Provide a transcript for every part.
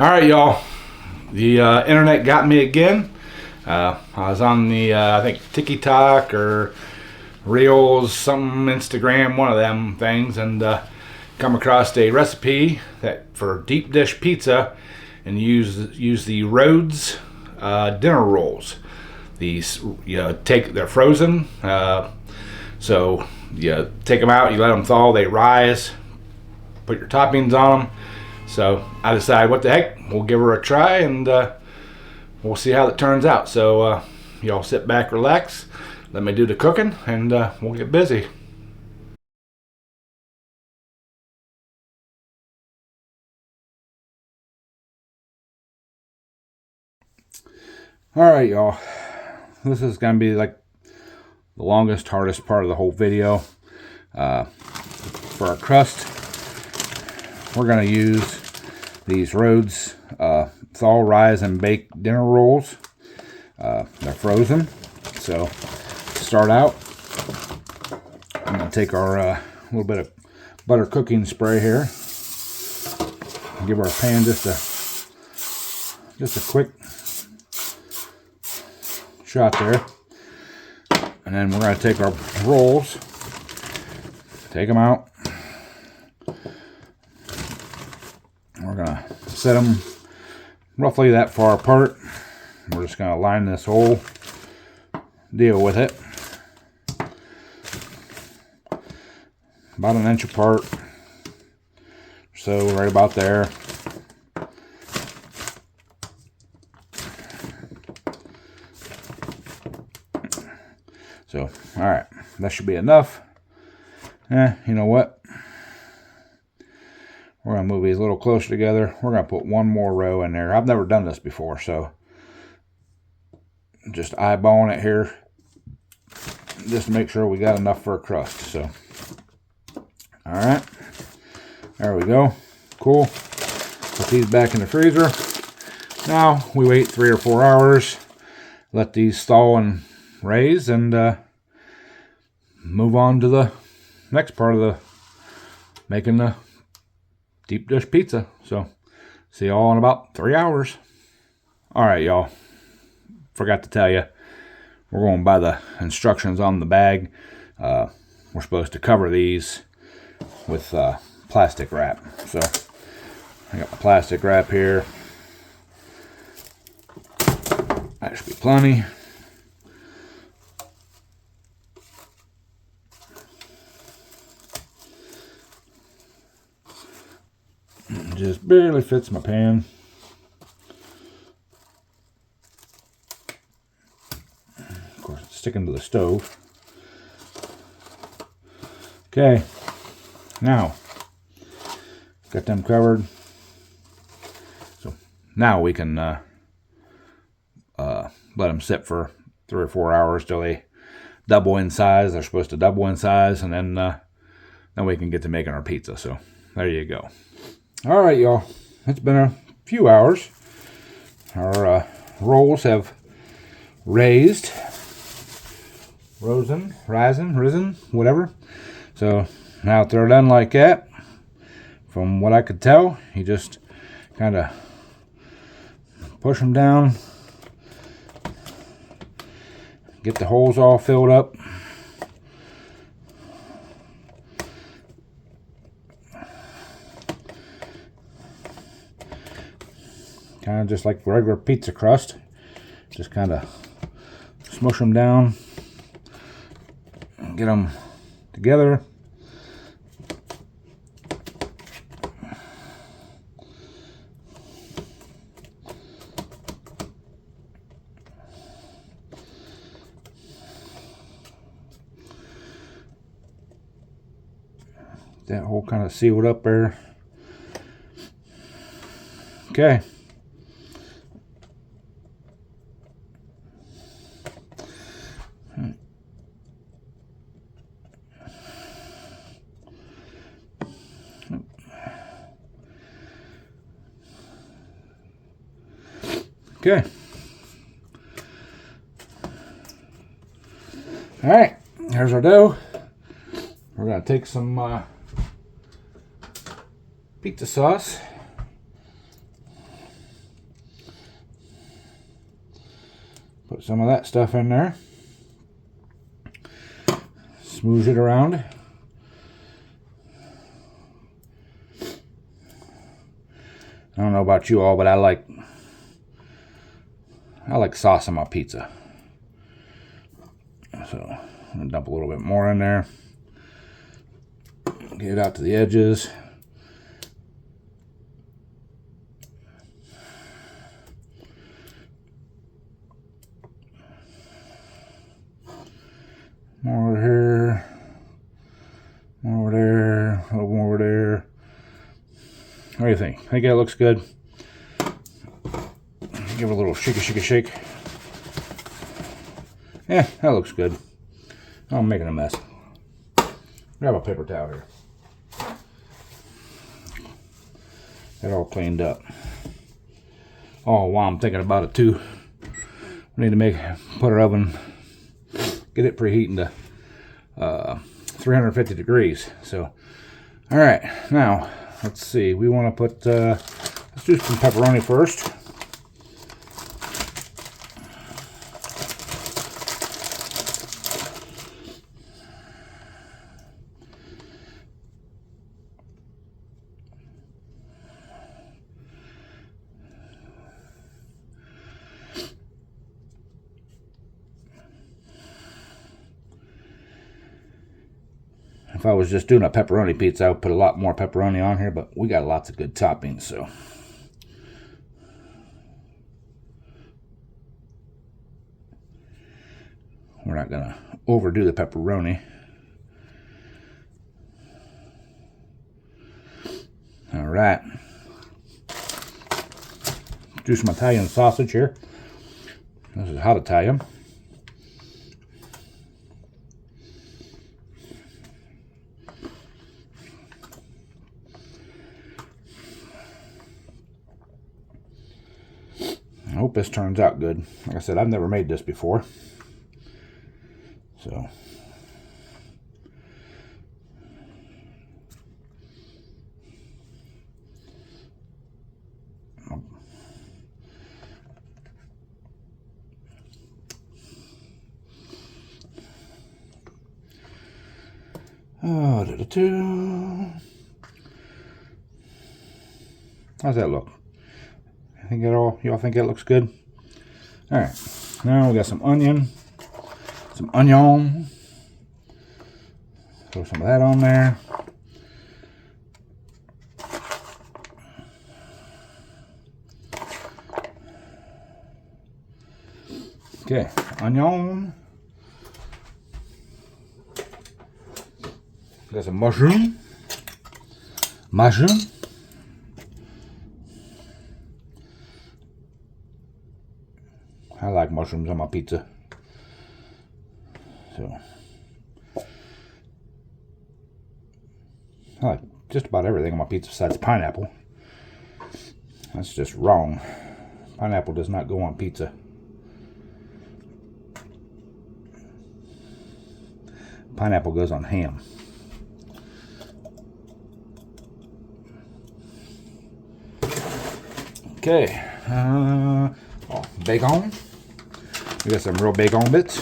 All right, y'all. The internet got me again. I was on the, I think, TikTok or Reels, something, Instagram, one of them things, and come across a recipe that for deep dish pizza, and use the Rhodes dinner rolls. These they're frozen, so you take them out, you let them thaw, they rise. Put your toppings on them. So I decided, what the heck, we'll give her a try, and we'll see how it turns out. So y'all sit back, relax, let me do the cooking, and we'll get busy. All right, y'all. This is gonna be like the longest, hardest part of the whole video. For our crust, we're gonna use these Rhodes thaw, rise, and bake dinner rolls. They're frozen. So to start out, I'm gonna take our little bit of butter cooking spray here. Give our pan just a quick shot there, and then we're gonna take our rolls, take them out. We're gonna set them roughly that far apart. We're just gonna line this whole deal with it, about an inch apart, so right about there. So, all right, that should be enough. You know what? We're going to move these a little closer together. We're going to put one more row in there. I've never done this before, so just eyeballing it here, just to make sure we got enough for a crust. So, all right, there we go. Cool. Put these back in the freezer. Now we wait 3 or 4 hours, let these thaw and raise, and move on to the next part of the making the deep dish pizza. So see y'all in about 3 hours. All right, y'all, forgot to tell you, we're going by the instructions on the bag. We're supposed to cover these with plastic wrap. So I got my plastic wrap here. That should be plenty. Just barely fits my pan. Of course, it's sticking to the stove. Okay, now got them covered. So now we can let them sit for 3 or 4 hours till they double in size. They're supposed to double in size, and then we can get to making our pizza. So there you go. All right, y'all, it's been a few hours. Our rolls have risen, whatever. So now that they're done like that, from what I could tell, you just kind of push them down, get the holes all filled up. Kind of just like regular pizza crust. Just kind of smush them down, get them together. That hole kind of sealed up there. Okay. Okay. All right, here's our dough. We're gonna take some pizza sauce. Put some of that stuff in there. Smoosh it around. I don't know about you all, but I like sauce on my pizza. So I'm gonna dump a little bit more in there. Get it out to the edges. More over here. More over there. A little more over there. What do you think? Think that looks good? Give it a little shake. Yeah, that looks good. I'm making a mess. Grab a paper towel here. Get it all cleaned up. Oh, while I'm thinking about it too, we need to put our oven, get it preheating to 350 degrees. So, all right, now let's see. We want to put, let's do some pepperoni first. If I was just doing a pepperoni pizza, I would put a lot more pepperoni on here, but we got lots of good toppings, so. We're not gonna overdo the pepperoni. All right. Do some Italian sausage here. This is hot Italian. I hope this turns out good. Like I said, I've never made this before. So. Oh, how's that look? I think y'all think it looks good? All right, now we got some onion. Throw some of that on there. Okay, onion. Got some mushroom. I like mushrooms on my pizza. So I like just about everything on my pizza besides pineapple. That's just wrong. Pineapple does not go on pizza. Pineapple goes on ham. Okay, bacon. We got some real bacon bits.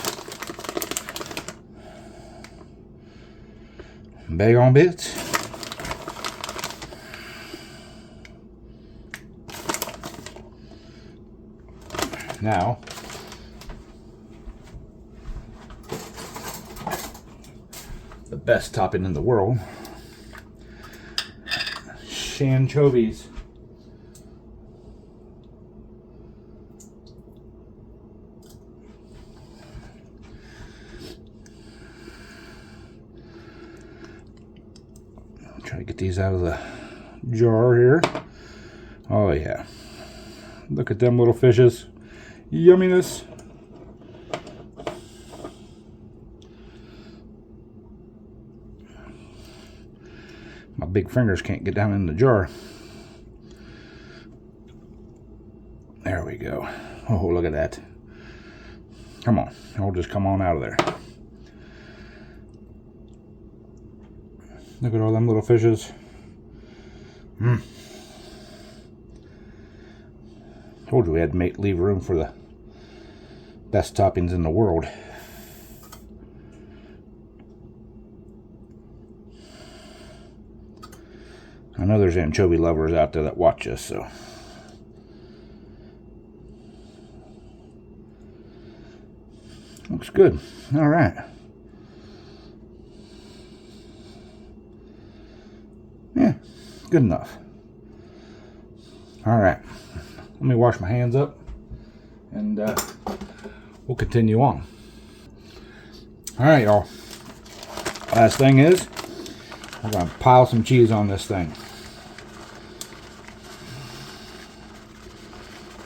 Now, the best topping in the world, anchovies. Try to get these out of the jar here. Oh yeah. Look at them little fishes. Yumminess. My big fingers can't get down in the jar. There we go. Oh, look at that. Come on. It'll just come on out of there. Look at all them little fishes. Told you we had to leave room for Best toppings in the world. I know there's anchovy lovers out there that watch us, so. Looks good. All right. Yeah, good enough. All right. Let me wash my hands up, and we'll continue on. All right, y'all. Last thing is, I'm gonna pile some cheese on this thing.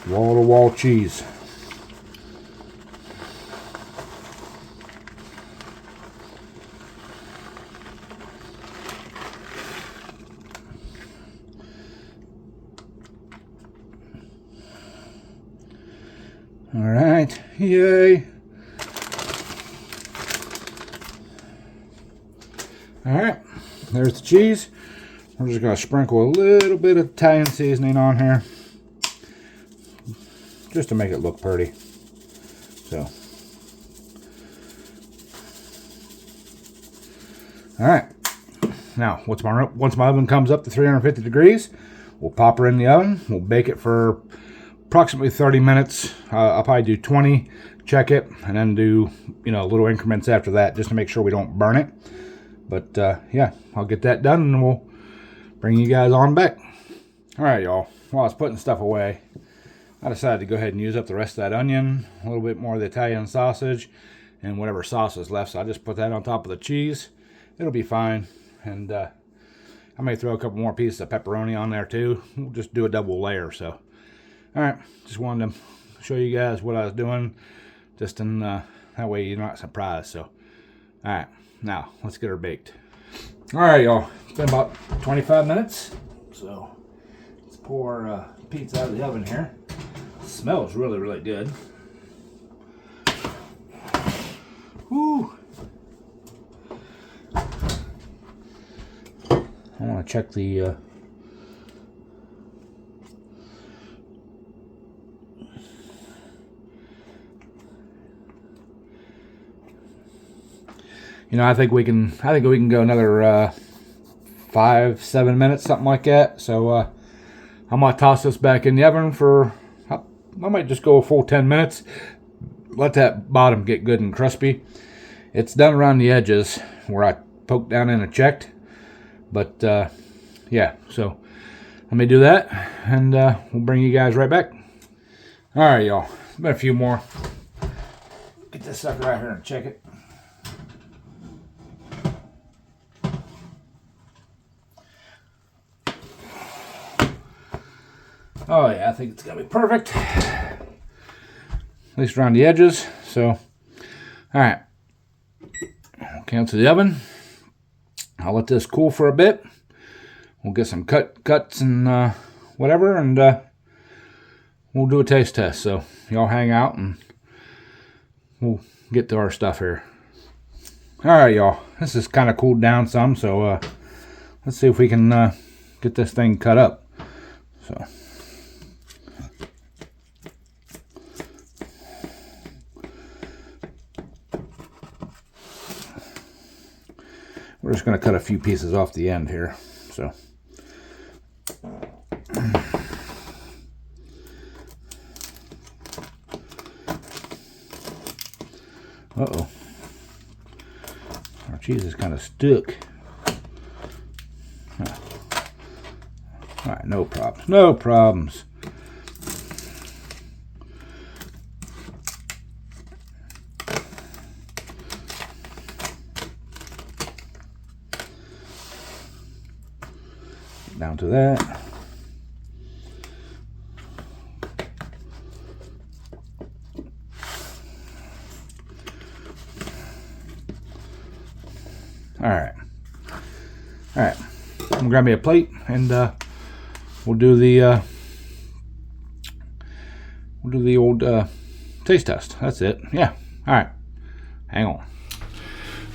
Wall-to-wall cheese. All right, yay. All right, there's the cheese. We're just gonna sprinkle a little bit of Italian seasoning on here, just to make it look pretty. So, all right. Now, once my oven comes up to 350 degrees, we'll pop her in the oven. We'll bake it for approximately 30 minutes. I'll probably do 20, check it, and then do, little increments after that, just to make sure we don't burn it. But yeah, I'll get that done, and we'll bring you guys on back. All right, y'all. While I was putting stuff away, I decided to go ahead and use up the rest of that onion, a little bit more of the Italian sausage, and whatever sauce is left. So I just put that on top of the cheese. It'll be fine. And I may throw a couple more pieces of pepperoni on there too. We'll just do a double layer. So, all right, just wanted to show you guys what I was doing, just in that way you're not surprised. So, all right, now let's get her baked. All right, y'all. It's been about 25 minutes. So let's pour pizza out of the oven here. It smells really, really good. Woo! I want to check the I think we can go another 5-7 minutes, something like that. So I'm gonna toss this back in the oven for, I might just go a full 10 minutes. Let that bottom get good and crispy. It's done around the edges where I poked down in and checked. But yeah, so let me do that, and we'll bring you guys right back. All right, y'all. There's been a few more. Get this sucker right here and check it. Oh yeah, I think it's gonna be perfect. At least around the edges. So, all right. Cancel the oven. I'll let this cool for a bit. We'll get some cuts and whatever, and we'll do a taste test. So y'all hang out and we'll get to our stuff here. All right, y'all. This is kind of cooled down some, so let's see if we can get this thing cut up. So. We're just going to cut a few pieces off the end here. So, uh-oh. Our cheese is kind of stuck. All right, no problems. No problems. Down to that. All right. I'm gonna grab me a plate, and we'll do the old taste test. That's it. Yeah. All right. Hang on.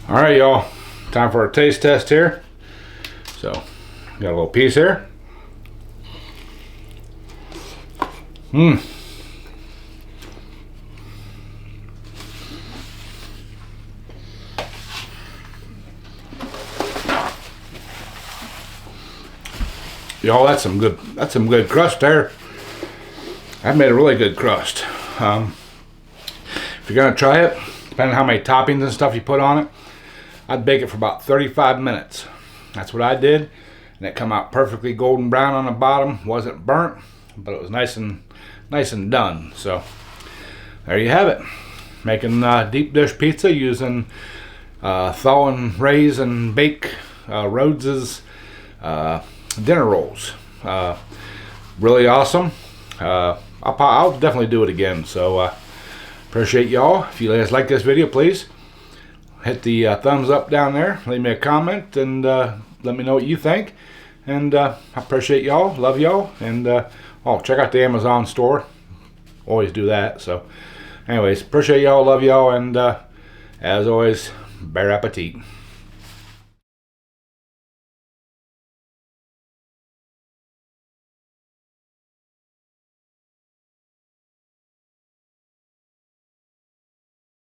All right, y'all. Time for a taste test here. So. Got a little piece here. Y'all, that's some good crust there. I made a really good crust. If you're gonna try it, depending on how many toppings and stuff you put on it, I'd bake it for about 35 minutes. That's what I did, and it come out perfectly golden brown on the bottom. Wasn't burnt, but it was nice and done. So there you have it. Making deep dish pizza using thaw and raise and bake Rhodes's dinner rolls. Really awesome. I'll definitely do it again. So appreciate y'all. If you guys like this video, please hit the thumbs up down there. Leave me a comment and let me know what you think. And I appreciate y'all. Love y'all. And oh, check out the Amazon store. Always do that. So anyways, appreciate y'all. Love y'all. And as always, bon appetit.